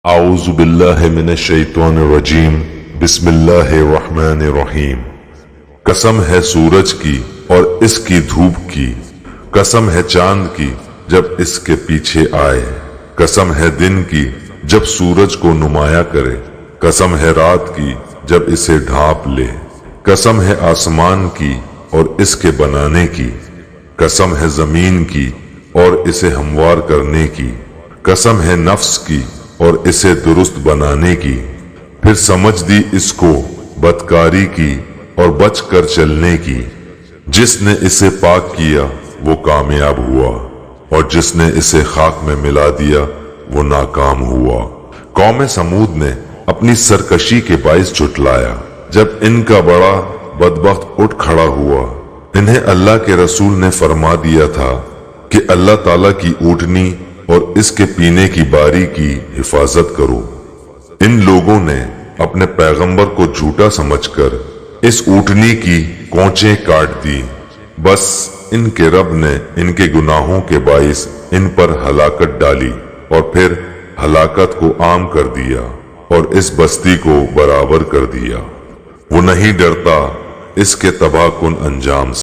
اعوذ باللہ من الشیطان الرجیم بسم اللہ الرحمن الرحیم۔ قسم ہے سورج کی اور اس کی دھوپ کی، قسم ہے چاند کی جب اس کے پیچھے آئے، قسم ہے دن کی جب سورج کو نمایاں کرے، قسم ہے رات کی جب اسے ڈھانپ لے، قسم ہے آسمان کی اور اس کے بنانے کی، قسم ہے زمین کی اور اسے ہموار کرنے کی، قسم ہے نفس کی اور اسے درست بنانے کی۔ پھر سمجھ دی اس کو بدکاری کی اور بچ کر چلنے کی۔ جس نے اسے پاک کیا وہ کامیاب ہوا اور جس نے اسے خاک میں ملا دیا وہ ناکام ہوا۔ قوم سمود نے اپنی سرکشی کے باعث جھٹلایا۔ جب ان کا بڑا بدبخت اٹھ کھڑا ہوا، انہیں اللہ کے رسول نے فرما دیا تھا کہ اللہ تعالیٰ کی اونٹنی اور اس کے پینے کی باری کی حفاظت کرو۔ ان لوگوں نے اپنے پیغمبر کو جھوٹا سمجھ کر اس اونٹنی کی کونچیں کاٹ دی۔ بس ان کے رب نے ان کے گناہوں کے باعث ان پر ہلاکت ڈالی اور پھر ہلاکت کو عام کر دیا اور اس بستی کو برابر کر دیا۔ وہ نہیں ڈرتا اس کے تباہ کن انجام سے۔